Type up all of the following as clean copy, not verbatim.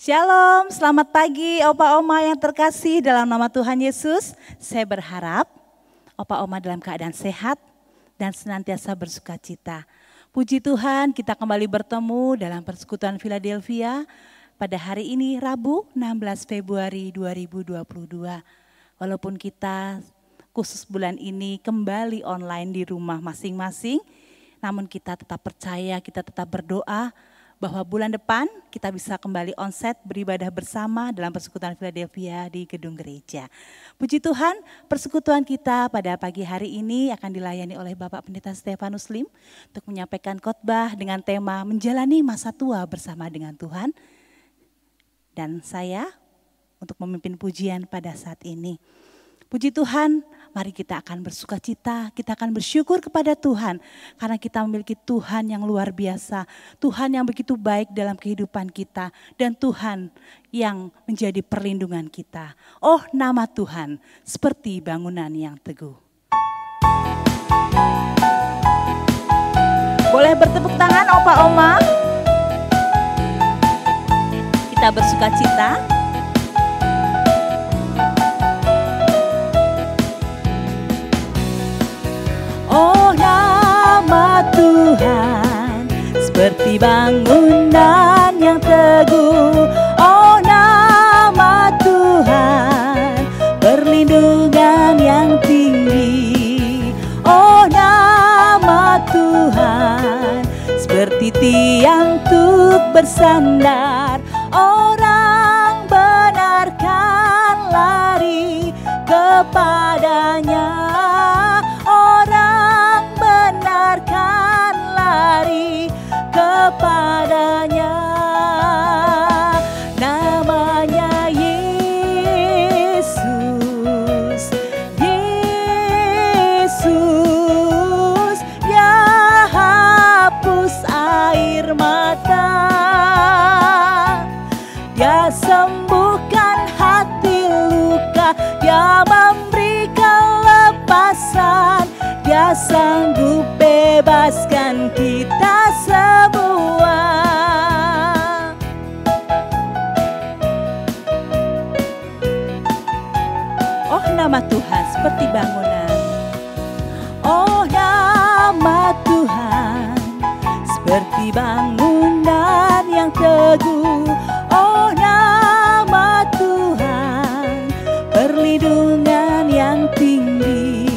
Shalom, selamat pagi Opa Oma yang terkasih dalam nama Tuhan Yesus. Saya berharap Opa Oma dalam keadaan sehat dan senantiasa bersuka cita. Puji Tuhan, kita kembali bertemu dalam persekutuan Philadelphia pada hari ini Rabu 16 Februari 2022. Walaupun kita khusus bulan ini kembali online di rumah masing-masing, namun kita tetap percaya, kita tetap berdoa bahwa bulan depan kita bisa kembali onsite beribadah bersama dalam persekutuan Philadelphia di gedung gereja. Puji Tuhan, persekutuan kita pada pagi hari ini akan dilayani oleh Bapak Pendeta Stefanus Lim untuk menyampaikan khotbah dengan tema menjalani masa tua bersama dengan Tuhan. Dan saya untuk memimpin pujian pada saat ini. Puji Tuhan, mari kita akan bersuka cita, kita akan bersyukur kepada Tuhan. Karena kita memiliki Tuhan yang luar biasa, Tuhan yang begitu baik dalam kehidupan kita. Dan Tuhan yang menjadi perlindungan kita. Oh, nama Tuhan seperti bangunan yang teguh. Boleh bertepuk tangan Opa Oma? Kita bersuka cita. Oh, nama Tuhan seperti bangunan yang teguh. Oh, nama Tuhan perlindungan yang tinggi. Oh, nama Tuhan seperti tiang untuk bersandar. Orang benarkan lari kepadanya. Orang benarkan lari kepadanya. Namanya Yesus, Yesus, Dia hapus air mata. Dia sembuhkan hati luka, Dia memberi kelepasan. Dia sanggup bebaskan kita semua. Oh, nama Tuhan seperti bangunan. Oh, nama Tuhan seperti bangunan yang teguh. Oh, nama Tuhan perlindungan yang tinggi.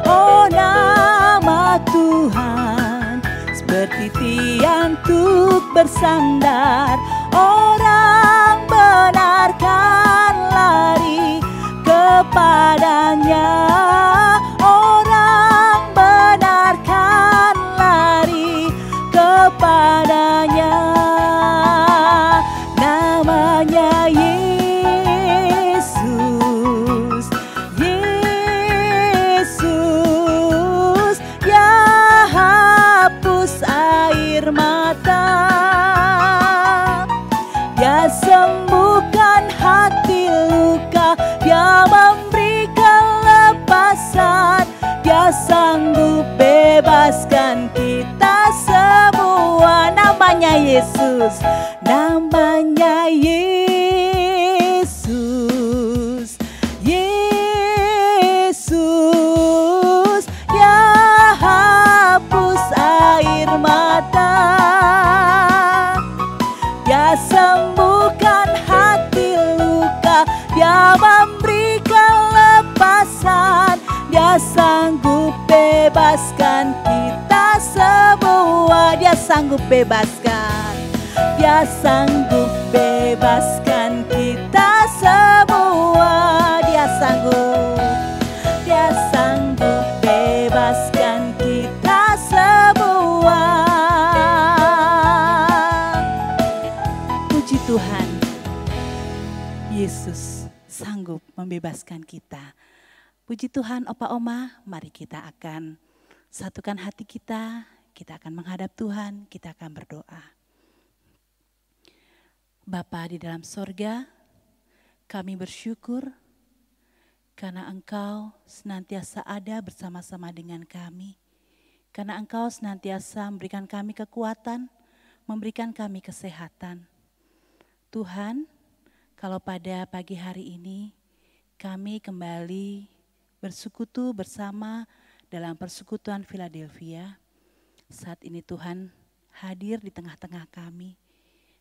Oh, nama Tuhan seperti tiang untuk bersandar. Orang benarkan lari kepadanya. Orang benarkan lari kepadanya. Namanya Yesus, Yesus, Dia hapus air mata. Dia sembuhkan hati luka, Dia memberi kelepasan. Dia sanggup bebaskan kita semua. Namanya Yesus, namanya Yesus, Yesus, Dia hapus air mata. Dia sembuhkan hati luka, Dia memberi kelepasan. Dia sanggup bebaskan kita semua. Dia sanggup bebaskan. Dia sanggup bebaskan kita semua. Dia sanggup. Dia sanggup bebaskan kita semua. Puji Tuhan, Yesus sanggup membebaskan kita. Puji Tuhan, Opa Oma, mari kita akan satukan hati kita akan menghadap Tuhan, kita akan berdoa. Bapa di dalam sorga, kami bersyukur karena Engkau senantiasa ada bersama-sama dengan kami. Karena Engkau senantiasa memberikan kami kekuatan, memberikan kami kesehatan. Tuhan, kalau pada pagi hari ini kami kembali bersekutu bersama dalam persekutuan Philadelphia. Saat ini Tuhan hadir di tengah-tengah kami.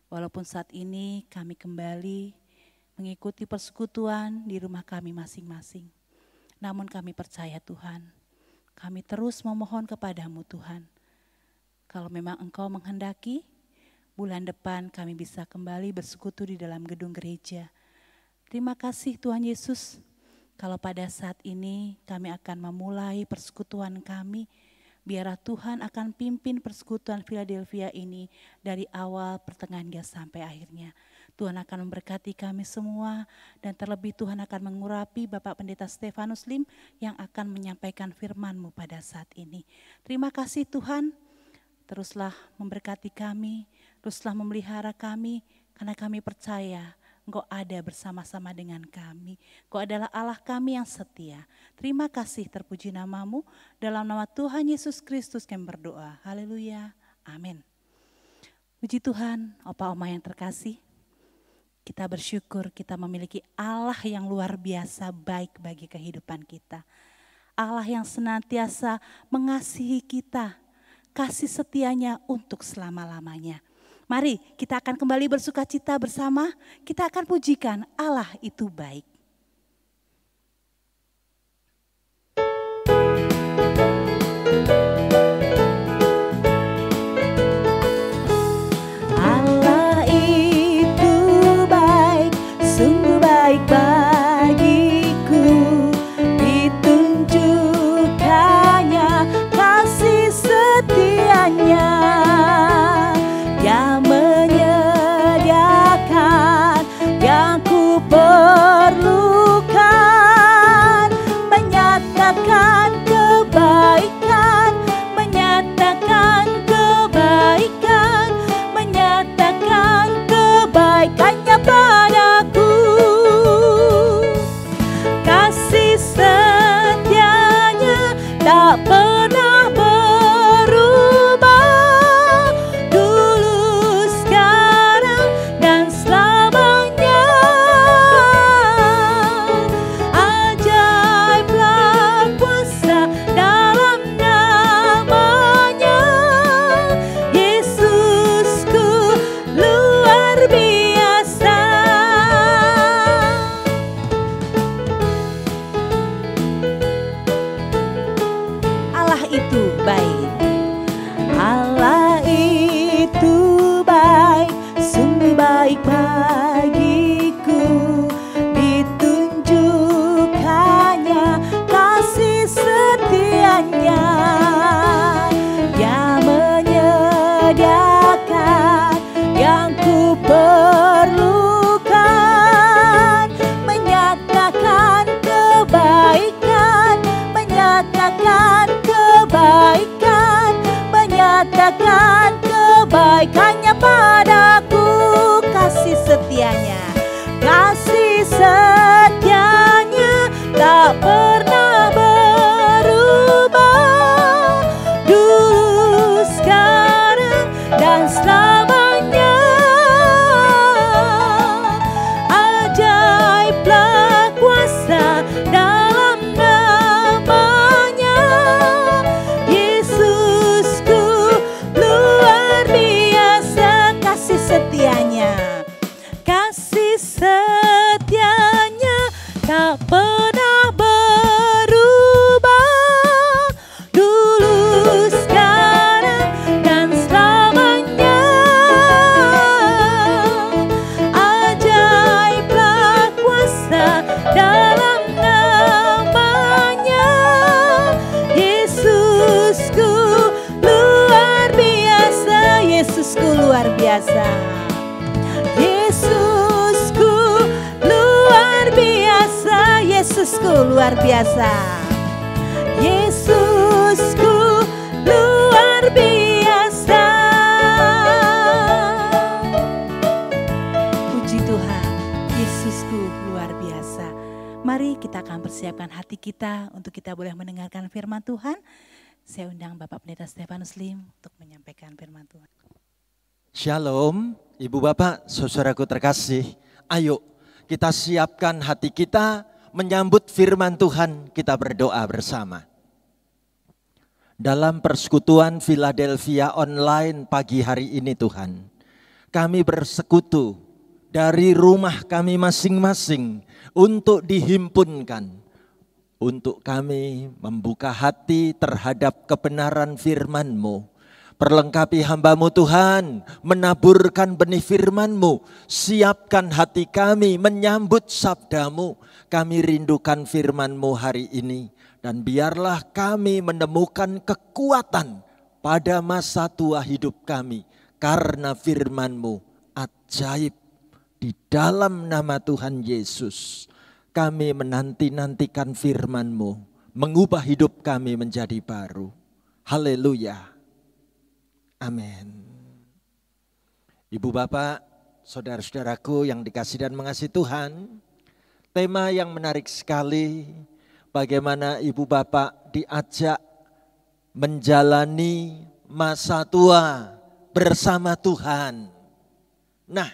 Walaupun saat ini kami kembali mengikuti persekutuan di rumah kami masing-masing. Namun kami percaya Tuhan, kami terus memohon kepadamu Tuhan. Kalau memang Engkau menghendaki, bulan depan kami bisa kembali bersekutu di dalam gedung gereja. Terima kasih Tuhan Yesus, kalau pada saat ini kami akan memulai persekutuan kami, biarlah Tuhan akan pimpin persekutuan Philadelphia ini dari awal pertengahan hingga sampai akhirnya. Tuhan akan memberkati kami semua dan terlebih Tuhan akan mengurapi Bapak Pendeta Stefanus Lim yang akan menyampaikan firman-Mu pada saat ini. Terima kasih Tuhan, teruslah memberkati kami, teruslah memelihara kami karena kami percaya Engkau ada bersama-sama dengan kami. Engkau adalah Allah kami yang setia. Terima kasih, terpuji namamu. Dalam nama Tuhan Yesus Kristus kami berdoa. Haleluya. Amin. Puji Tuhan, Opa Oma yang terkasih. Kita bersyukur kita memiliki Allah yang luar biasa baik bagi kehidupan kita. Allah yang senantiasa mengasihi kita. Kasih setianya untuk selama-lamanya. Mari kita akan kembali bersukacita bersama, kita akan pujikan Allah itu baik. Allah itu baik, sungguh baik bagiku, ditunjukkannya kasih setianya. Dia menyediakan yang ku perlukan, menyatakan kebaikan, menyatakan kebaikan, menyatakan kebaikannya padaku. Kasih setianya tak pernah berubah, dulu, sekarang, dan selamanya. Ajaiblah kuasa dalam namanya, Yesusku luar biasa. Allah itu baik. Allah itu baik, sungguh baik bagiku, ditunjukkannya kasih setianya. Dia menyediakan yang ku perlukan, menyatakan kebaikan, menyatakan kebaikan, menyatakan kebaikannya padaku. Kasih setianya, kasih setianya tak pernah berubah, dulu, sekarang, dan selamanya. Ajaiblah kuasa dalam namanya, Yesusku luar biasa. Kasih setianya, kasih setianya tak pernah berubah, dulu, sekarang, dan selamanya. Ajaiblah kuasa dalam namanya, Yesusku luar biasa. Yesusku luar biasa. Yesusku luar biasa. Yesusku luar biasa. Yesusku luar biasa. Puji Tuhan, Yesusku luar biasa. Mari kita akan persiapkan hati kita untuk kita boleh mendengarkan firman Tuhan. Saya undang Bapak Pendeta Stefanus Lim untuk menyampaikan firman Tuhan. Shalom, Ibu Bapak, saudaraku terkasih. Ayo kita siapkan hati kita menyambut firman Tuhan, kita berdoa bersama. Dalam persekutuan Philadelphia online pagi hari ini Tuhan, kami bersekutu dari rumah kami masing-masing untuk dihimpunkan, untuk kami membuka hati terhadap kebenaran firman-Mu. Perlengkapi hamba-Mu Tuhan, menaburkan benih firman-Mu, siapkan hati kami menyambut sabda-Mu. Kami rindukan firman-Mu hari ini, dan biarlah kami menemukan kekuatan pada masa tua hidup kami, karena firman-Mu ajaib. Di dalam nama Tuhan Yesus, kami menanti-nantikan firman-Mu, mengubah hidup kami menjadi baru. Haleluya. Amin. Ibu Bapak, saudara-saudaraku yang dikasihi dan mengasihi Tuhan, tema yang menarik sekali, bagaimana Ibu Bapak diajak menjalani masa tua bersama Tuhan. Nah,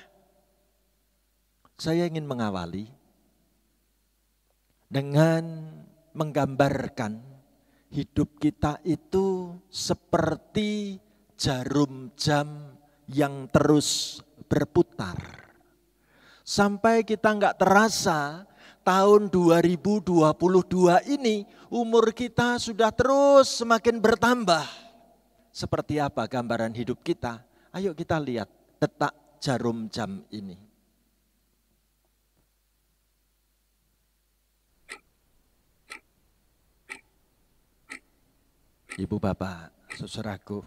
saya ingin mengawali dengan menggambarkan hidup kita itu seperti jarum jam yang terus berputar. Sampai kita enggak terasa tahun 2022 ini umur kita sudah terus semakin bertambah. Seperti apa gambaran hidup kita? Ayo kita lihat detak jarum jam ini. Ibu Bapak, saudaraku,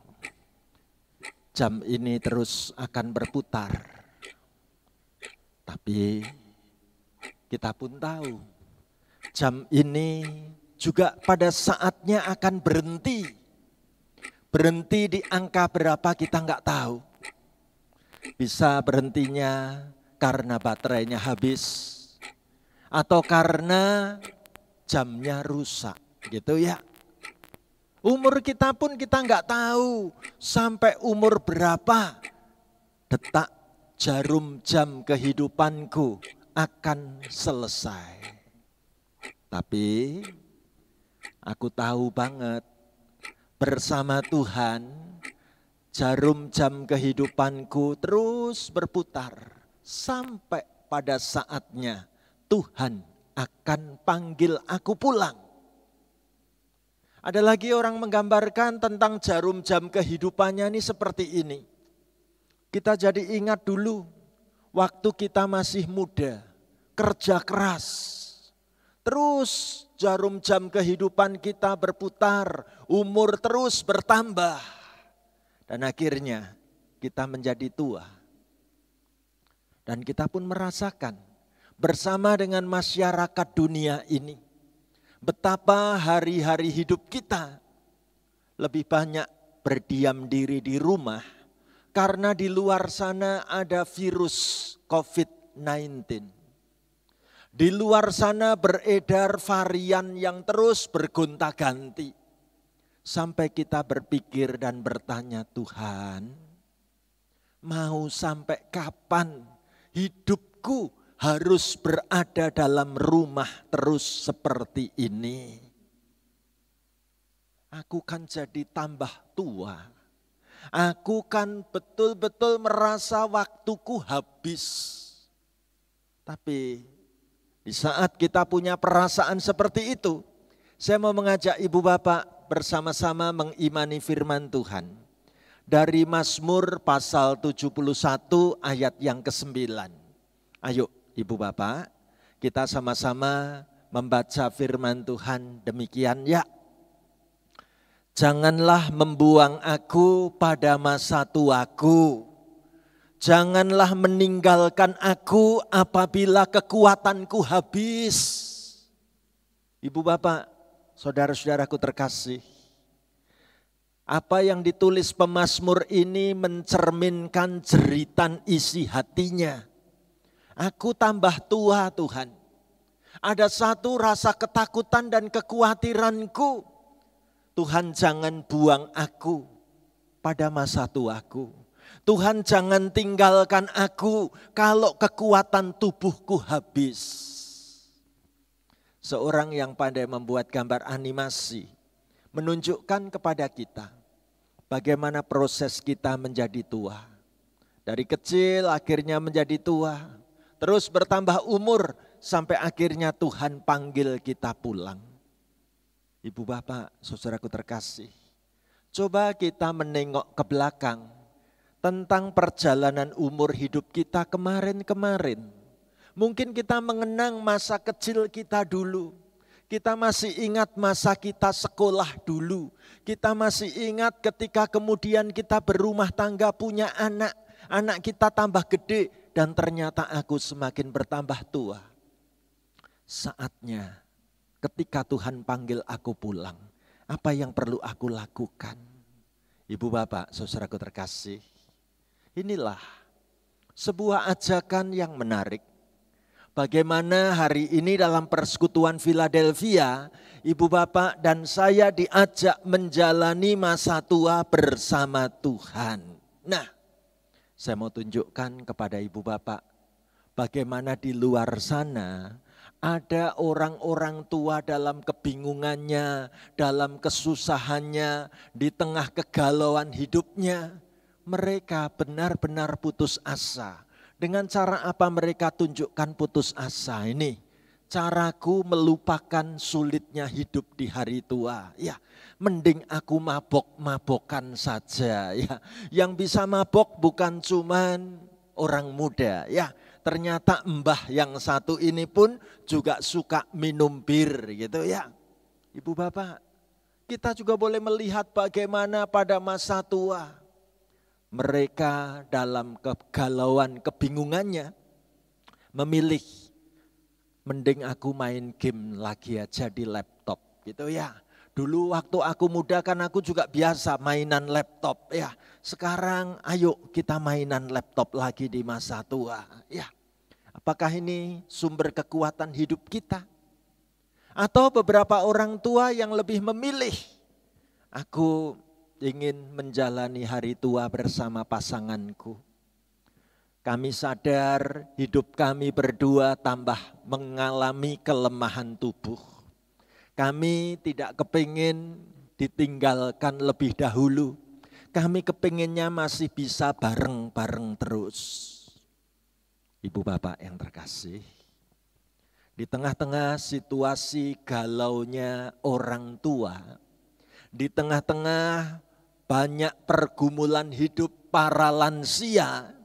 jam ini terus akan berputar. Tapi kita pun tahu jam ini juga pada saatnya akan berhenti. Berhenti di angka berapa kita enggak tahu. Bisa berhentinya karena baterainya habis atau karena jamnya rusak, gitu ya. Umur kita pun kita enggak tahu sampai umur berapa detak jarum jam kehidupanku akan selesai. Tapi aku tahu banget bersama Tuhan jarum jam kehidupanku terus berputar sampai pada saatnya Tuhan akan panggil aku pulang. Ada lagi orang menggambarkan tentang jarum jam kehidupannya ini seperti ini. Kita jadi ingat dulu waktu kita masih muda, kerja keras. Terus jarum jam kehidupan kita berputar, umur terus bertambah. Dan akhirnya kita menjadi tua. Dan kita pun merasakan bersama dengan masyarakat dunia ini, betapa hari-hari hidup kita lebih banyak berdiam diri di rumah karena di luar sana ada virus COVID-19. Di luar sana beredar varian yang terus bergonta-ganti. Sampai kita berpikir dan bertanya, Tuhan, mau sampai kapan hidupku harus berada dalam rumah terus seperti ini? Aku kan jadi tambah tua. Aku kan betul-betul merasa waktuku habis. Tapi di saat kita punya perasaan seperti itu, saya mau mengajak Ibu Bapak bersama-sama mengimani firman Tuhan. Dari Mazmur pasal 71 ayat yang ke-9. Ayo Ibu Bapak, kita sama-sama membaca firman Tuhan demikian ya. Janganlah membuang aku pada masa tuaku. Janganlah meninggalkan aku apabila kekuatanku habis. Ibu Bapak, saudara-saudaraku terkasih, apa yang ditulis pemazmur ini mencerminkan jeritan isi hatinya. Aku tambah tua Tuhan. Ada satu rasa ketakutan dan kekhawatiranku. Tuhan jangan buang aku pada masa tuaku. Tuhan jangan tinggalkan aku kalau kekuatan tubuhku habis. Seorang yang pandai membuat gambar animasi menunjukkan kepada kita bagaimana proses kita menjadi tua. Dari kecil akhirnya menjadi tua, terus bertambah umur sampai akhirnya Tuhan panggil kita pulang. Ibu bapak, saudaraku terkasih, coba kita menengok ke belakang tentang perjalanan umur hidup kita kemarin-kemarin. Mungkin kita mengenang masa kecil kita dulu. Kita masih ingat masa kita sekolah dulu. Kita masih ingat ketika kemudian kita berumah tangga, punya anak. Anak kita tambah gede dan ternyata aku semakin bertambah tua. Saatnya ketika Tuhan panggil aku pulang, apa yang perlu aku lakukan? Ibu bapak, saudaraku terkasih, inilah sebuah ajakan yang menarik. Bagaimana hari ini dalam persekutuan Philadelphia, ibu bapak dan saya diajak menjalani masa tua bersama Tuhan. Nah, saya mau tunjukkan kepada ibu bapak, bagaimana di luar sana ada orang-orang tua dalam kebingungannya, dalam kesusahannya, di tengah kegalauan hidupnya. Mereka benar-benar putus asa. Dengan cara apa mereka tunjukkan putus asa ini? Caraku melupakan sulitnya hidup di hari tua. Ya, mending aku mabok-mabokan saja. Ya, yang bisa mabok bukan cuman orang muda. Ya, ternyata mbah yang satu ini pun juga suka minum bir gitu ya. Ibu bapak, kita juga boleh melihat bagaimana pada masa tua mereka dalam kegalauan, kebingungannya memilih mending aku main game lagi aja di laptop gitu ya. Dulu waktu aku muda kan aku juga biasa mainan laptop ya. Sekarang ayo kita mainan laptop lagi di masa tua ya. Apakah ini sumber kekuatan hidup kita? Atau beberapa orang tua yang lebih memilih, aku ingin menjalani hari tua bersama pasanganku. Kami sadar hidup kami berdua tambah mengalami kelemahan tubuh. Kami tidak kepingin ditinggalkan lebih dahulu. Kami kepinginnya masih bisa bareng-bareng terus. Ibu bapak yang terkasih, di tengah-tengah situasi galaunya orang tua, di tengah-tengah banyak pergumulan hidup para lansia,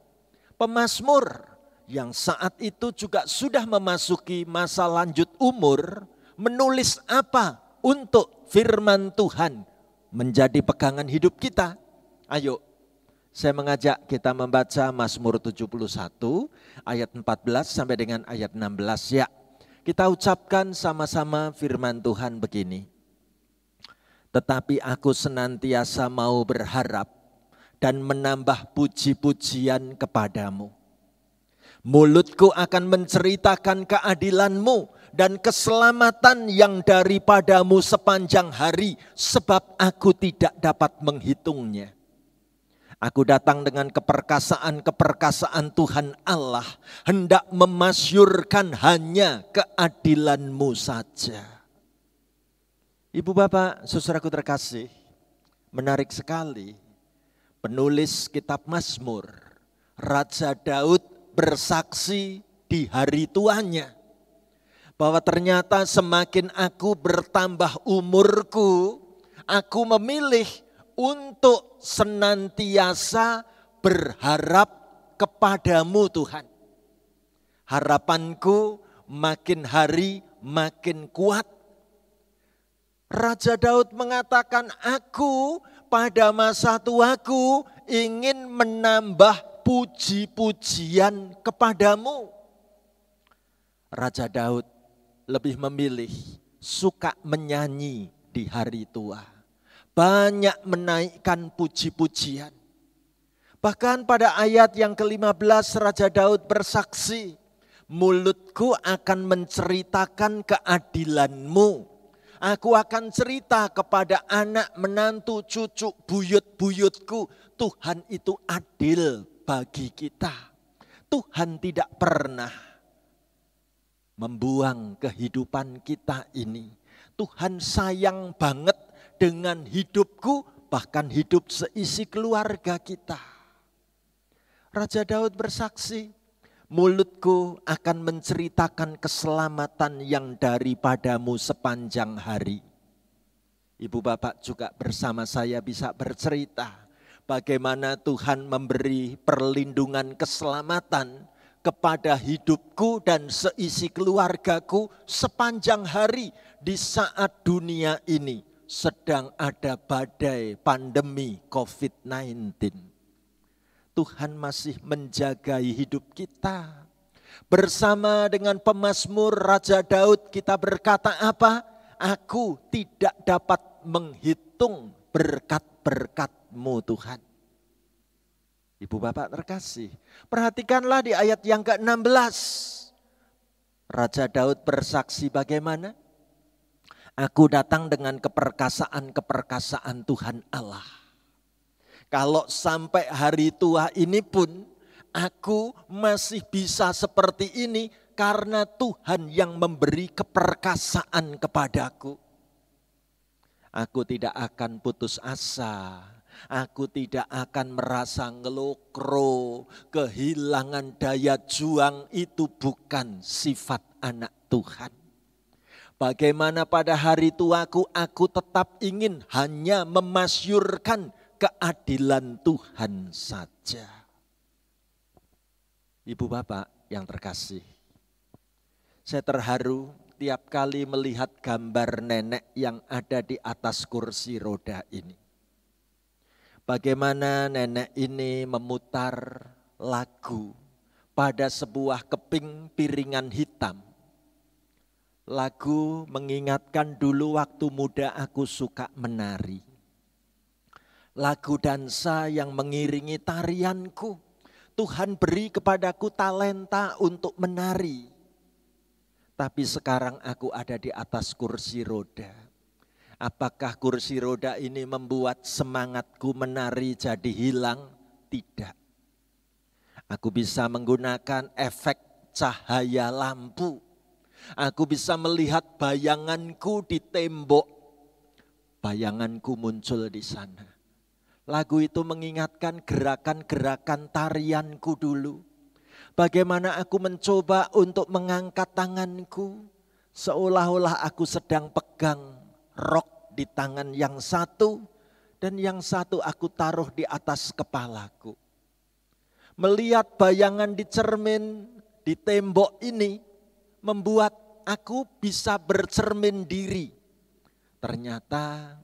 pemazmur yang saat itu juga sudah memasuki masa lanjut umur, menulis apa untuk firman Tuhan menjadi pegangan hidup kita. Ayo, saya mengajak kita membaca Mazmur 71 ayat 14 sampai dengan ayat 16 ya. Kita ucapkan sama-sama firman Tuhan begini. Tetapi aku senantiasa mau berharap dan menambah puji-pujian kepadamu. Mulutku akan menceritakan keadilanmu dan keselamatan yang daripadamu sepanjang hari, sebab aku tidak dapat menghitungnya. Aku datang dengan keperkasaan Tuhan Allah, hendak memasyurkan hanya keadilanmu saja. Ibu bapak, saudaraku terkasih, menarik sekali. Penulis kitab Mazmur, Raja Daud bersaksi di hari tuanya, bahwa ternyata semakin aku bertambah umurku, aku memilih untuk senantiasa berharap kepadamu Tuhan. Harapanku makin hari makin kuat. Raja Daud mengatakan, aku pada masa tuaku ingin menambah puji-pujian kepadamu. Raja Daud lebih memilih suka menyanyi di hari tua. Banyak menaikkan puji-pujian. Bahkan pada ayat yang ke-15 Raja Daud bersaksi, mulutku akan menceritakan keadilanmu. Aku akan cerita kepada anak, menantu, cucu, buyut-buyutku. Tuhan itu adil bagi kita. Tuhan tidak pernah membuang kehidupan kita ini. Tuhan sayang banget dengan hidupku, bahkan hidup seisi keluarga kita. Raja Daud bersaksi, mulutku akan menceritakan keselamatan yang daripadamu sepanjang hari. Ibu bapak juga bersama saya bisa bercerita bagaimana Tuhan memberi perlindungan keselamatan kepada hidupku dan seisi keluargaku sepanjang hari di saat dunia ini sedang ada badai pandemi COVID-19. Tuhan masih menjagai hidup kita. Bersama dengan pemazmur Raja Daud kita berkata apa? Aku tidak dapat menghitung berkat-berkat-Mu Tuhan. Ibu bapak terkasih, perhatikanlah di ayat yang ke-16. Raja Daud bersaksi bagaimana? Aku datang dengan keperkasaan-keperkasaan Tuhan Allah. Kalau sampai hari tua ini pun aku masih bisa seperti ini karena Tuhan yang memberi keperkasaan kepadaku. Aku tidak akan putus asa. Aku tidak akan merasa ngelokro, kehilangan daya juang, itu bukan sifat anak Tuhan. Bagaimana pada hari tuaku aku tetap ingin hanya memasyurkan keadilan Tuhan saja. Ibu bapak yang terkasih, saya terharu tiap kali melihat gambar nenek yang ada di atas kursi roda ini. Bagaimana nenek ini memutar lagu pada sebuah keping piringan hitam. Lagu mengingatkan dulu waktu muda aku suka menari. Lagu dansa yang mengiringi tarianku. Tuhan beri kepadaku talenta untuk menari. Tapi sekarang aku ada di atas kursi roda. Apakah kursi roda ini membuat semangatku menari jadi hilang? Tidak. Aku bisa menggunakan efek cahaya lampu. Aku bisa melihat bayanganku di tembok. Bayanganku muncul di sana. Lagu itu mengingatkan gerakan-gerakan tarianku dulu. Bagaimana aku mencoba untuk mengangkat tanganku. Seolah-olah aku sedang pegang rok di tangan yang satu dan yang satu aku taruh di atas kepalaku. Melihat bayangan di cermin di tembok ini membuat aku bisa bercermin diri. Ternyata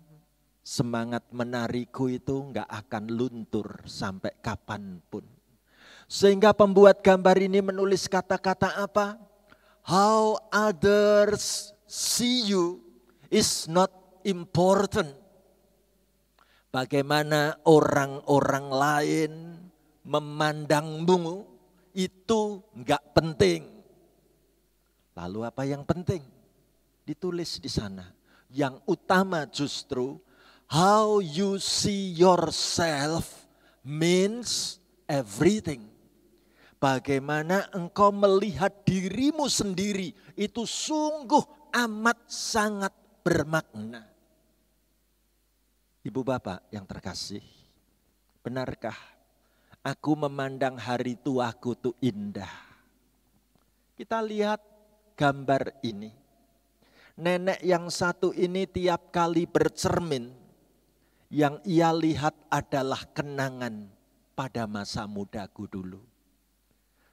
semangat menariku itu enggak akan luntur sampai kapanpun. Sehingga pembuat gambar ini menulis kata-kata apa? How others see you is not important. Bagaimana orang-orang lain memandangmu itu enggak penting. Lalu apa yang penting? Ditulis di sana. Yang utama justru how you see yourself means everything. Bagaimana engkau melihat dirimu sendiri itu sungguh amat sangat bermakna. Ibu bapak yang terkasih, benarkah aku memandang hari tuaku itu indah? Kita lihat gambar ini. Nenek yang satu ini tiap kali bercermin, yang ia lihat adalah kenangan pada masa mudaku dulu.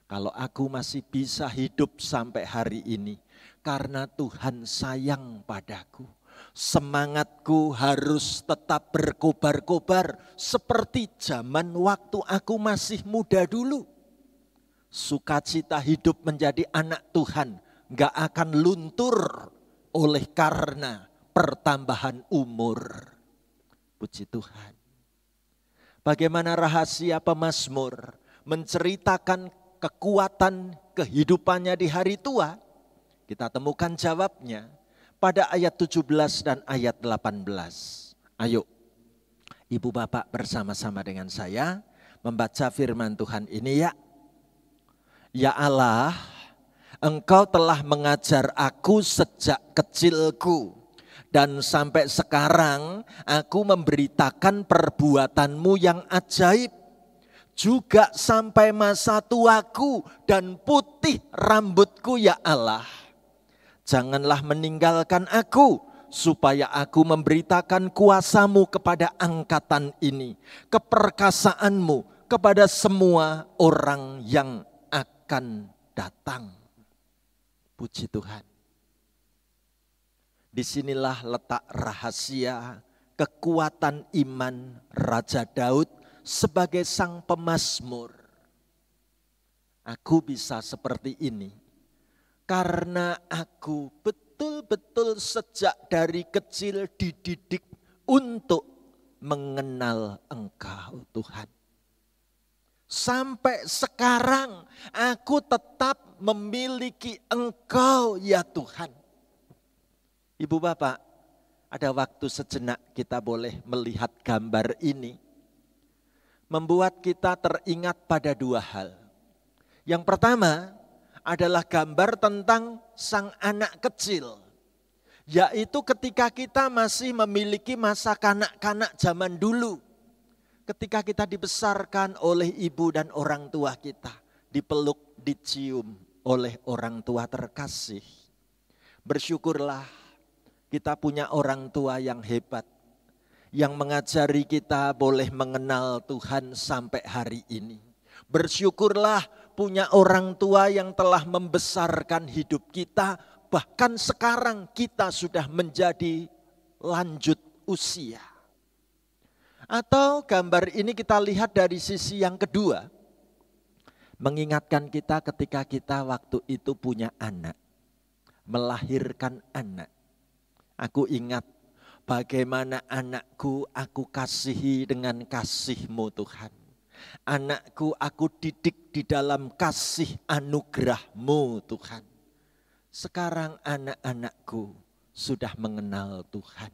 Kalau aku masih bisa hidup sampai hari ini, karena Tuhan sayang padaku. Semangatku harus tetap berkobar-kobar seperti zaman waktu aku masih muda dulu. Sukacita hidup menjadi anak Tuhan gak akan luntur oleh karena pertambahan umur. Puji Tuhan. Bagaimana rahasia pemazmur menceritakan kekuatan kehidupannya di hari tua? Kita temukan jawabnya. pada ayat 17 dan ayat 18. Ayo, Ibu Bapak bersama-sama dengan saya membaca firman Tuhan ini ya. Ya Allah, Engkau telah mengajar aku sejak kecilku, dan sampai sekarang aku memberitakan perbuatan-Mu yang ajaib. Juga sampai masa tuaku dan putih rambutku ya Allah. Janganlah meninggalkan aku, supaya aku memberitakan kuasa-Mu kepada angkatan ini, keperkasaan-Mu kepada semua orang yang akan datang. Puji Tuhan. Disinilah letak rahasia kekuatan iman Raja Daud sebagai sang pemazmur. Aku bisa seperti ini karena aku betul-betul sejak dari kecil dididik untuk mengenal Engkau Tuhan. Sampai sekarang aku tetap memiliki Engkau ya Tuhan. Ibu Bapak, ada waktu sejenak kita boleh melihat gambar ini. Membuat kita teringat pada dua hal. Yang pertama adalah gambar tentang sang anak kecil. Yaitu ketika kita masih memiliki masa kanak-kanak zaman dulu. Ketika kita dibesarkan oleh ibu dan orang tua kita. Dipeluk, dicium oleh orang tua terkasih. Bersyukurlah kita punya orang tua yang hebat. Yang mengajari kita boleh mengenal Tuhan sampai hari ini. Bersyukurlah punya orang tua yang telah membesarkan hidup kita. Bahkan sekarang kita sudah menjadi lanjut usia. Atau gambar ini kita lihat dari sisi yang kedua. Mengingatkan kita ketika kita waktu itu punya anak. Melahirkan anak. Aku ingat bagaimana anakku aku kasihi dengan kasih-Mu Tuhan. Anakku aku didik di dalam kasih anugerah-Mu Tuhan. Sekarang anak-anakku sudah mengenal Tuhan.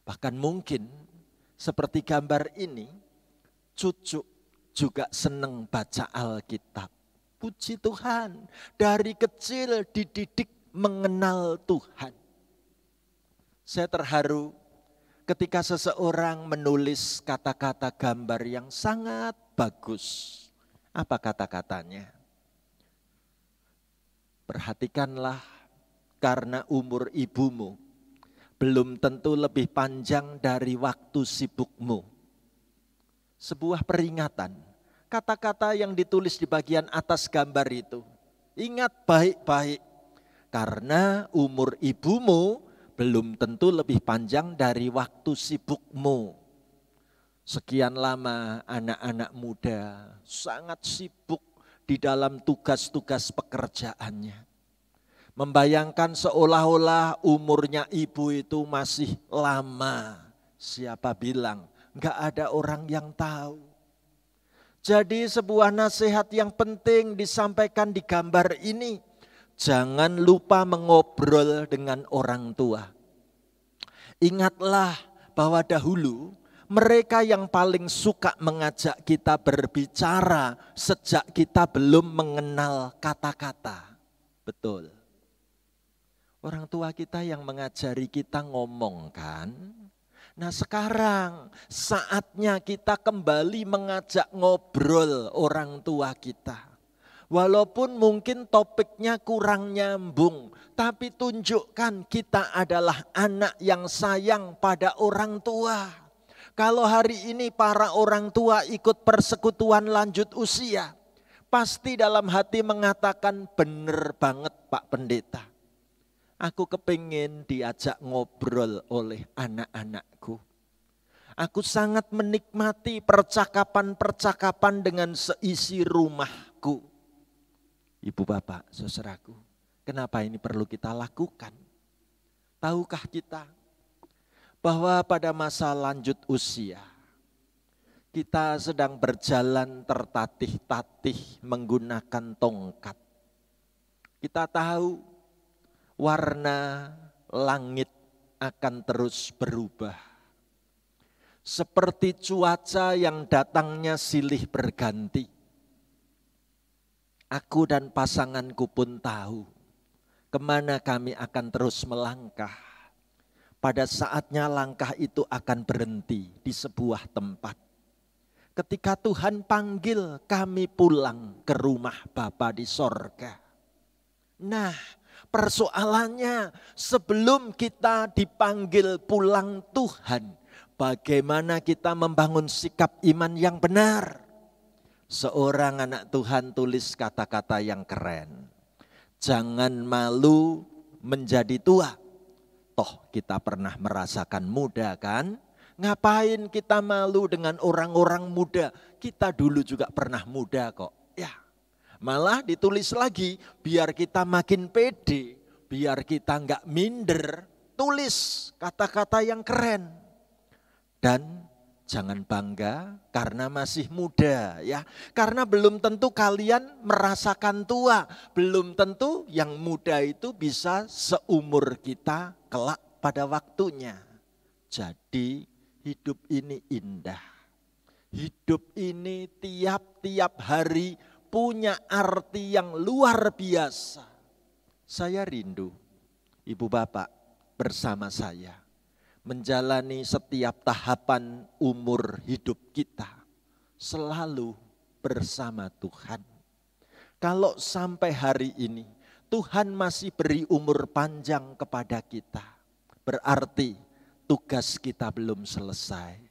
Bahkan mungkin seperti gambar ini, cucu juga senang baca Alkitab. Puji Tuhan, dari kecil dididik mengenal Tuhan. Saya terharu ketika seseorang menulis kata-kata gambar yang sangat bagus. Apa kata-katanya? Perhatikanlah, karena umur ibumu belum tentu lebih panjang dari waktu sibukmu. Sebuah peringatan, kata-kata yang ditulis di bagian atas gambar itu. Ingat baik-baik, karena umur ibumu belum tentu lebih panjang dari waktu sibukmu. Sekian lama anak-anak muda sangat sibuk di dalam tugas-tugas pekerjaannya. Membayangkan seolah-olah umurnya ibu itu masih lama. Siapa bilang? Enggak ada orang yang tahu. Jadi sebuah nasihat yang penting disampaikan di gambar ini. Jangan lupa mengobrol dengan orang tua. Ingatlah bahwa dahulu mereka yang paling suka mengajak kita berbicara sejak kita belum mengenal kata-kata. Betul. Orang tua kita yang mengajari kita ngomong kan. Nah sekarang saatnya kita kembali mengajak ngobrol orang tua kita. Walaupun mungkin topiknya kurang nyambung, tapi tunjukkan kita adalah anak yang sayang pada orang tua. Kalau hari ini para orang tua ikut persekutuan lanjut usia, pasti dalam hati mengatakan benar banget Pak Pendeta. Aku kepingin diajak ngobrol oleh anak-anakku. Aku sangat menikmati percakapan-percakapan dengan seisi rumahku. Ibu bapak, saudaraku, kenapa ini perlu kita lakukan? Tahukah kita bahwa pada masa lanjut usia, kita sedang berjalan tertatih-tatih menggunakan tongkat. Kita tahu warna langit akan terus berubah. Seperti cuaca yang datangnya silih berganti. Aku dan pasanganku pun tahu kemana kami akan terus melangkah. Pada saatnya langkah itu akan berhenti di sebuah tempat. Ketika Tuhan panggil kami pulang ke rumah Bapa di sorga. Nah, persoalannya sebelum kita dipanggil pulang Tuhan, bagaimana kita membangun sikap iman yang benar? Seorang anak Tuhan tulis kata-kata yang keren. Jangan malu menjadi tua. Toh kita pernah merasakan muda kan? Ngapain kita malu dengan orang-orang muda? Kita dulu juga pernah muda kok. Ya, malah ditulis lagi biar kita makin pede, biar kita enggak minder. Tulis kata-kata yang keren. Dan jangan bangga karena masih muda ya. Karena belum tentu kalian merasakan tua. Belum tentu yang muda itu bisa seumur kita kelak pada waktunya. Jadi hidup ini indah. Hidup ini tiap-tiap hari punya arti yang luar biasa. Saya rindu Ibu Bapak bersama saya menjalani setiap tahapan umur hidup kita selalu bersama Tuhan. Kalau sampai hari ini Tuhan masih beri umur panjang kepada kita, berarti tugas kita belum selesai.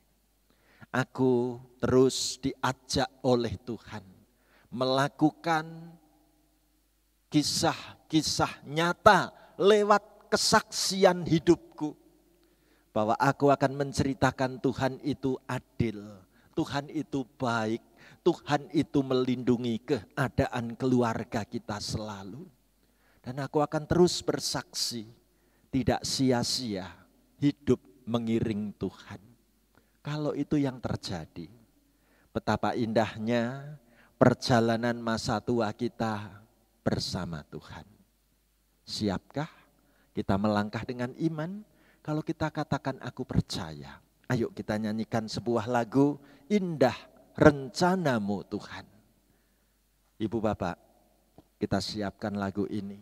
Aku terus diajak oleh Tuhan melakukan kisah-kisah nyata lewat kesaksian hidupku. Bahwa aku akan menceritakan Tuhan itu adil, Tuhan itu baik, Tuhan itu melindungi keadaan keluarga kita selalu. Dan aku akan terus bersaksi, tidak sia-sia hidup mengiring Tuhan. Kalau itu yang terjadi, betapa indahnya perjalanan masa tua kita bersama Tuhan. Siapkah kita melangkah dengan iman? Kalau kita katakan aku percaya, ayo kita nyanyikan sebuah lagu, Indah Rencanamu Tuhan. Ibu Bapak, kita siapkan lagu ini.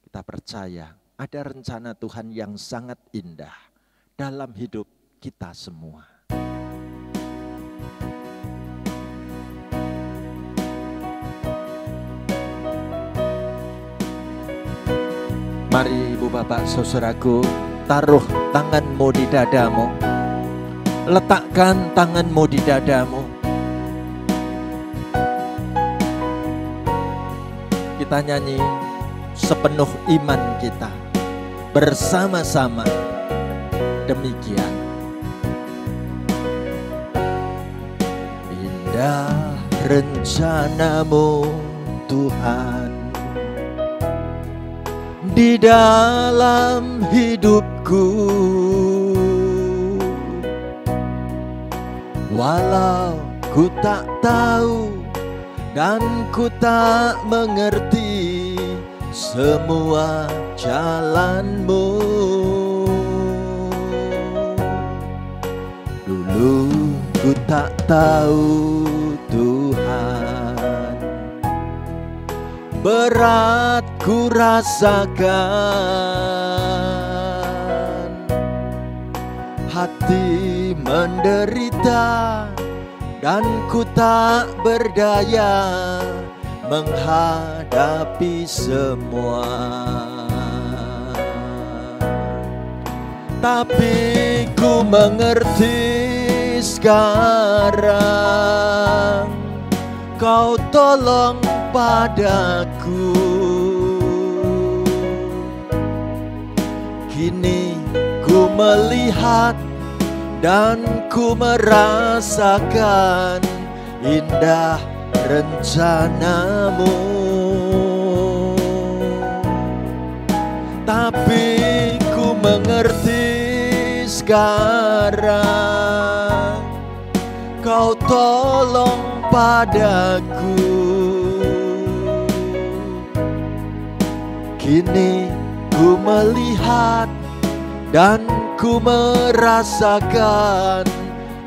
Kita percaya ada rencana Tuhan yang sangat indah dalam hidup kita semua. Mari Ibu Bapak saudaraku, taruh tanganmu di dadamu. Letakkan tanganmu di dadamu. Kita nyanyi sepenuh iman kita. Bersama-sama demikian. Indah rencanamu Tuhan di dalam hidupku, walau ku tak tahu dan ku tak mengerti semua jalanmu. Dulu ku tak tahu Tuhan, berat ku rasakan, hati menderita dan ku tak berdaya menghadapi semua. Tapi ku mengerti sekarang, Kau tolong padaku. Kini ku melihat dan ku merasakan indah rencanamu. Tapi ku mengerti sekarang, Kau tolong padaku. Kini ku melihat dan ku merasakan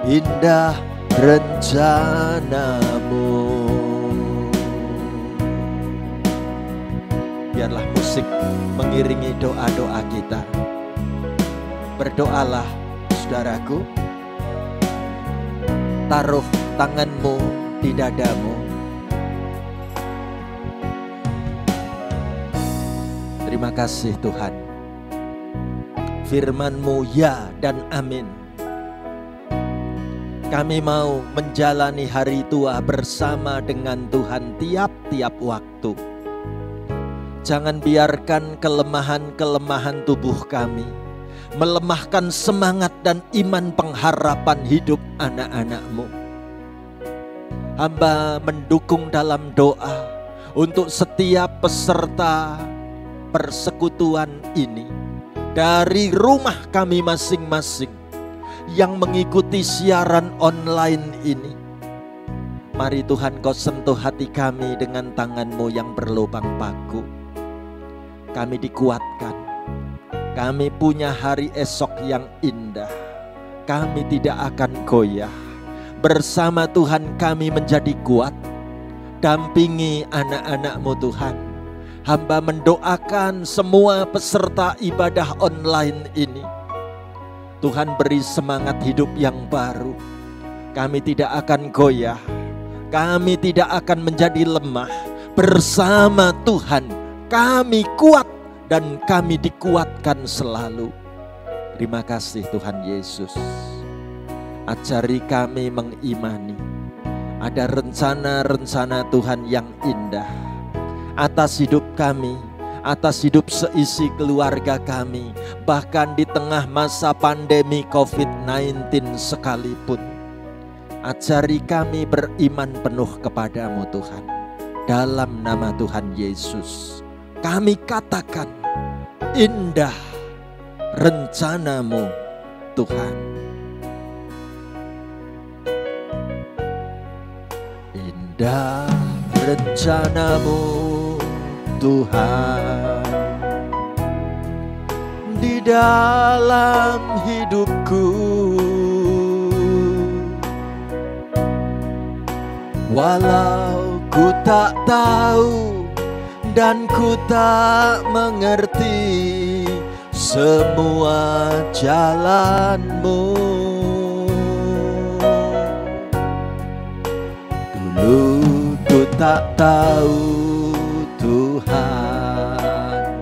indah rencanamu. Biarlah musik mengiringi doa-doa kita. Berdoalah saudaraku, taruh tanganmu di dadamu. Terima kasih Tuhan, firman-Mu ya dan amin. Kami mau menjalani hari tua bersama dengan Tuhan tiap-tiap waktu. Jangan biarkan kelemahan-kelemahan tubuh kami melemahkan semangat dan iman pengharapan hidup anak-anak-Mu. Hamba mendukung dalam doa untuk setiap peserta persekutuan ini dari rumah kami masing-masing yang mengikuti siaran online ini. Mari Tuhan Kau sentuh hati kami dengan tangan-Mu yang berlubang paku. Kami dikuatkan, kami punya hari esok yang indah. Kami tidak akan goyah. Bersama Tuhan kami menjadi kuat. Dampingi anak-anak-Mu Tuhan. Hamba mendoakan semua peserta ibadah online ini. Tuhan beri semangat hidup yang baru. Kami tidak akan goyah. Kami tidak akan menjadi lemah. Bersama Tuhan kami kuat dan kami dikuatkan selalu. Terima kasih Tuhan Yesus. Ajari kami mengimani ada rencana-rencana Tuhan yang indah atas hidup kami, atas hidup seisi keluarga kami, bahkan di tengah masa pandemi COVID-19 sekalipun. Ajari kami beriman penuh kepadamu Tuhan. Dalam nama Tuhan Yesus kami katakan, indah rencanamu Tuhan. Indah rencanamu Tuhan di dalam hidupku. Walau ku tak tahu dan ku tak mengerti semua jalanmu. Dulu ku tak tahu Tuhan,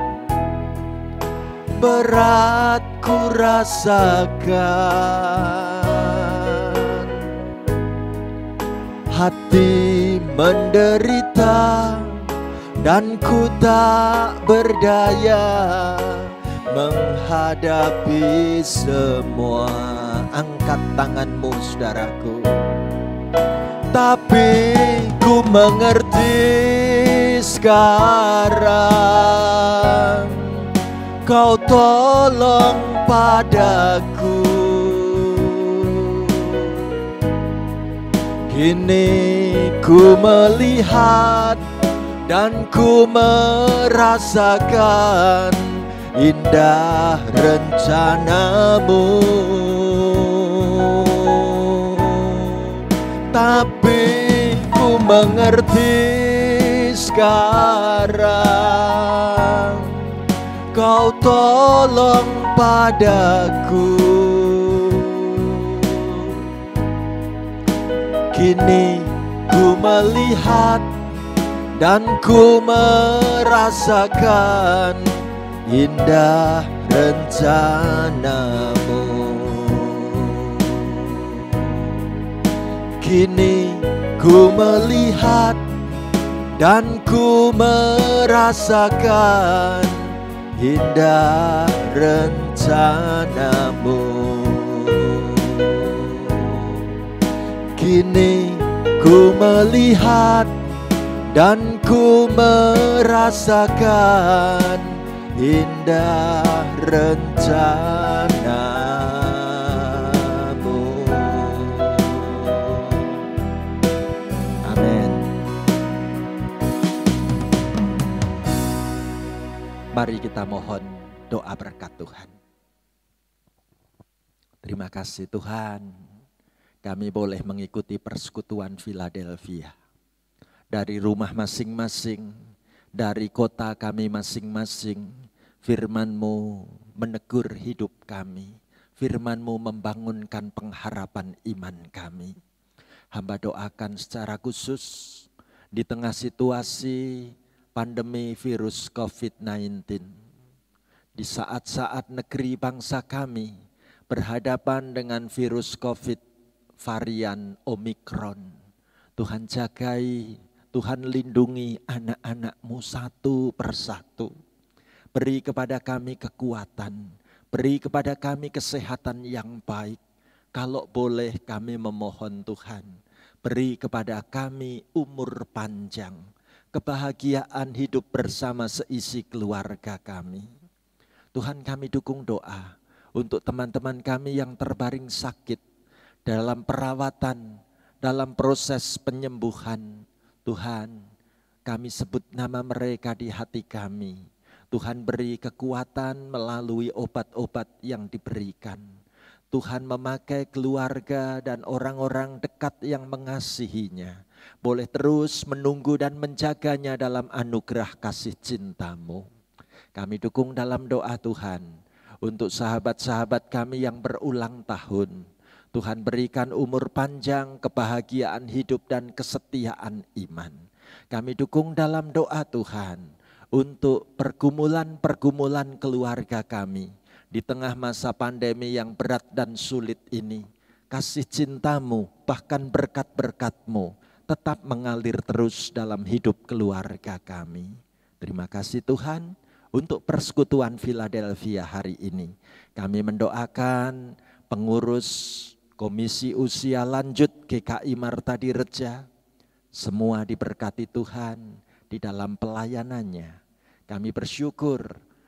berat ku rasakan, hati menderita dan ku tak berdaya menghadapi semua. Angkat tanganmu saudaraku. Tapi ku mengerti sekarang, Kau tolong padaku. Kini ku melihat dan ku merasakan indah rencanamu. Tapi ku mengerti sekarang, Kau tolong padaku. Kini ku melihat dan ku merasakan indah rencanamu. Kini ku melihat dan ku merasakan indah rencanamu. Kini ku melihat dan ku merasakan indah rencanamu. Amin. Mari kita mohon doa berkat Tuhan. Terima kasih Tuhan, kami boleh mengikuti persekutuan Philadelphia. Dari rumah masing-masing, dari kota kami masing-masing, firman-Mu menegur hidup kami. Firman-Mu membangunkan pengharapan iman kami. Hamba doakan secara khusus di tengah situasi pandemi virus COVID-19. Di saat-saat negeri bangsa kami berhadapan dengan virus COVID varian Omikron. Tuhan jagai, Tuhan lindungi anak-anak-Mu satu persatu. Beri kepada kami kekuatan, beri kepada kami kesehatan yang baik. Kalau boleh kami memohon Tuhan, beri kepada kami umur panjang, kebahagiaan hidup bersama seisi keluarga kami. Tuhan, kami dukung doa untuk teman-teman kami yang terbaring sakit dalam perawatan, dalam proses penyembuhan. Tuhan, kami sebut nama mereka di hati kami. Tuhan beri kekuatan melalui obat-obat yang diberikan. Tuhan memakai keluarga dan orang-orang dekat yang mengasihinya. Boleh terus menunggu dan menjaganya dalam anugerah kasih cinta-Mu. Kami dukung dalam doa Tuhan untuk sahabat-sahabat kami yang berulang tahun. Tuhan berikan umur panjang, kebahagiaan hidup dan kesetiaan iman. Kami dukung dalam doa Tuhan untuk pergumulan-pergumulan keluarga kami. Di tengah masa pandemi yang berat dan sulit ini, kasih cinta-Mu bahkan berkat-berkat-Mu tetap mengalir terus dalam hidup keluarga kami. Terima kasih Tuhan untuk persekutuan Philadelphia hari ini. Kami mendoakan pengurus Komisi Usia Lanjut GKI Marta Direja, semua diberkati Tuhan di dalam pelayanannya. Kami bersyukur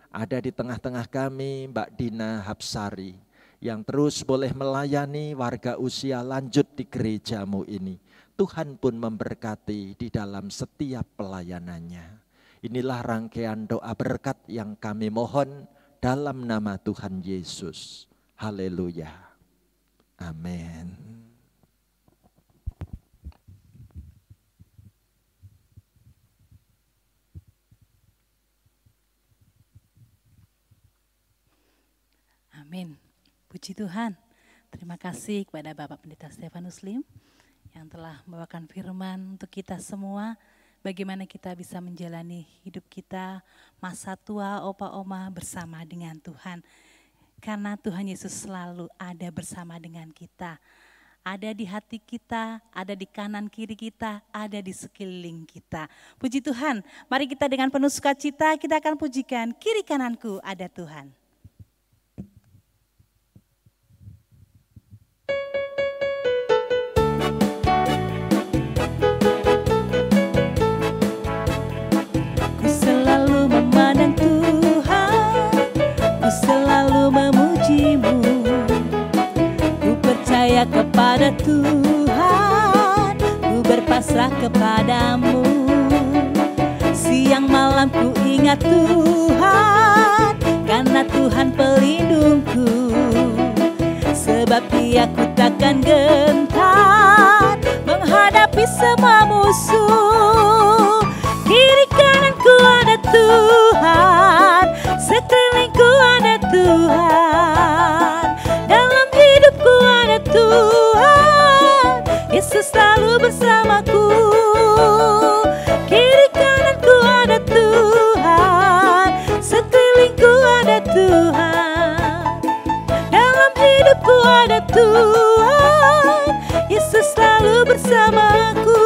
ada di tengah-tengah kami Mbak Dina Hapsari yang terus boleh melayani warga usia lanjut di gereja-Mu ini. Tuhan pun memberkati di dalam setiap pelayanannya. Inilah rangkaian doa berkat yang kami mohon dalam nama Tuhan Yesus. Haleluya. Amin. Amin. Puji Tuhan. Terima kasih kepada Bapak Pendeta Stefanus Lim yang telah membawakan firman untuk kita semua. Bagaimana kita bisa menjalani hidup kita masa tua, opa oma bersama dengan Tuhan. Karena Tuhan Yesus selalu ada bersama dengan kita. Ada di hati kita, ada di kanan kiri kita, ada di sekeliling kita. Puji Tuhan, mari kita dengan penuh sukacita kita akan pujikan kiri kananku ada Tuhan. Kepada Tuhan, ku berpasrah kepadamu. Siang malam ku ingat Tuhan, karena Tuhan pelindungku. Sebab Dia ku takkan gentar menghadapi semua musuh. Kiri kananku ada Tuhan, sekelilingku ada Tuhan. Dalam hidupku ada Tuhan, Yesus selalu bersamaku. Kiri kananku ada Tuhan, sekelilingku ada Tuhan. Dalam hidupku ada Tuhan, Yesus selalu bersamaku.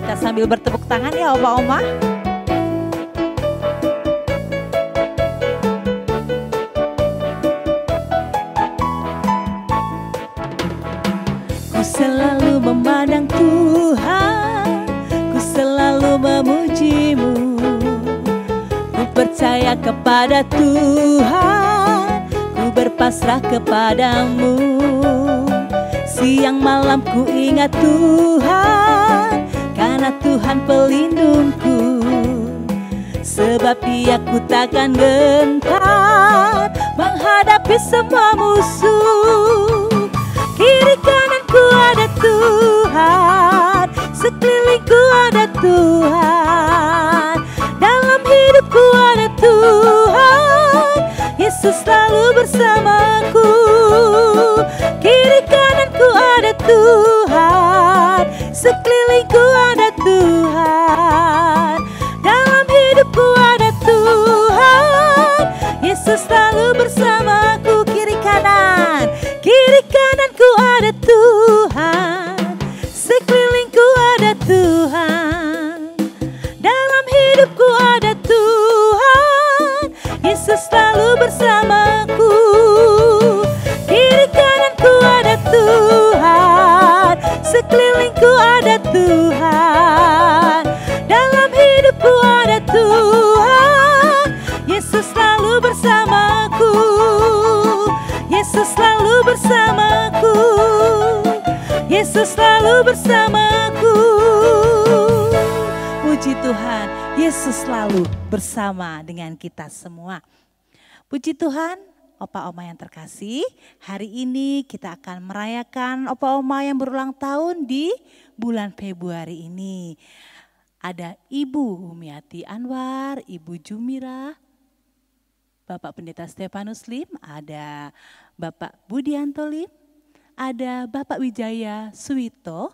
Kita sambil bertepuk tangan ya oma-oma. Selalu memandang Tuhan, ku selalu memuji-Mu. Ku percaya kepada Tuhan, ku berpasrah kepadamu. Siang malam ku ingat Tuhan, karena Tuhan pelindungku. Sebab Dia ku takkan gentar kuat menghadapi semua musuh. Kiri kananku ada Tuhan, sekelilingku ada Tuhan, dalam hidupku ada Tuhan, Yesus selalu bersamaku. Kiri kananku ada Tuhan, sekelilingku ada Tuhan, dalam hidupku ada Tuhan, Yesus selalu bersamaku. Kiri kananku ada Tuhan, sekelilingku ada Tuhan, dalam hidupku ada Tuhan, Yesus selalu bersamaku. Kiri kananku ada Tuhan, sekelilingku ada Tuhan, dalam hidupku ada Tuhan, Yesus selalu bersamaku. Yesus selalu bersamaku, Yesus selalu bersamaku. Puji Tuhan, Yesus selalu bersama dengan kita semua. Puji Tuhan, Opa Oma yang terkasih, hari ini kita akan merayakan Opa Oma yang berulang tahun di bulan Februari ini. Ada Ibu Humiati Anwar, Ibu Jumira, Bapak Pendeta Stefanus Lim, ada Bapak Budianto Lim, ada Bapak Wijaya Suwito,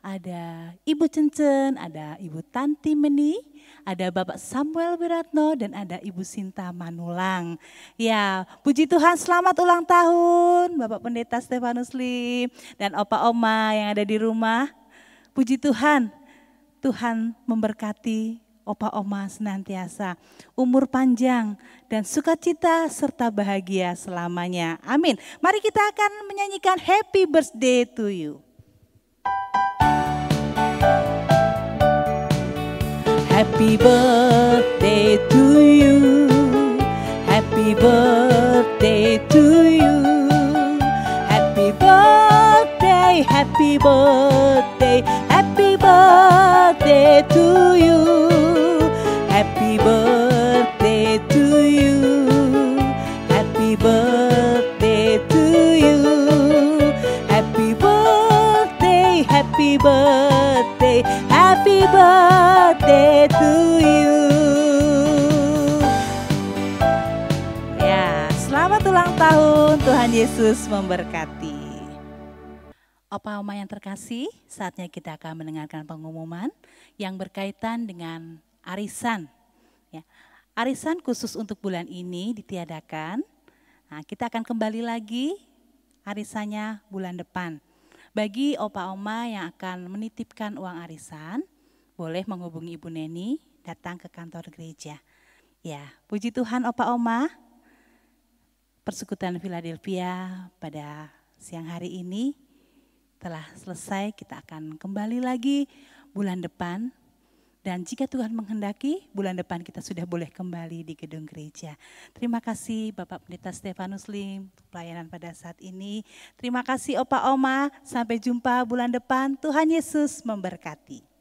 ada Ibu Cencen, ada Ibu Tanti Meni, ada Bapak Samuel Wiratno, dan ada Ibu Sinta Manulang. Ya, puji Tuhan, selamat ulang tahun Bapak Pendeta Stefanus Lim dan Opa Oma yang ada di rumah. Puji Tuhan, Tuhan memberkati Opa Oma senantiasa, umur panjang dan sukacita serta bahagia selamanya. Amin. Mari kita akan menyanyikan Happy Birthday to You. Happy birthday to you, happy birthday to you, happy birthday, happy birthday, happy birthday to you, happy birthday to you, happy birthday to you, happy birthday, happy birthday, happy birthday to you. Ya, selamat ulang tahun, Tuhan Yesus memberkati. Opa Oma yang terkasih, saatnya kita akan mendengarkan pengumuman yang berkaitan dengan arisan. Ya, arisan khusus untuk bulan ini ditiadakan. Nah, kita akan kembali lagi arisannya bulan depan. Bagi Opa Oma yang akan menitipkan uang arisan, boleh menghubungi Ibu Neni, datang ke kantor gereja. Ya, puji Tuhan Opa Oma, Persekutuan Philadelphia pada siang hari ini telah selesai. Kita akan kembali lagi bulan depan. Dan jika Tuhan menghendaki, bulan depan kita sudah boleh kembali di gedung gereja. Terima kasih Bapak Pendeta Stefanus Lim untuk pelayanan pada saat ini. Terima kasih Opa Oma, sampai jumpa bulan depan. Tuhan Yesus memberkati.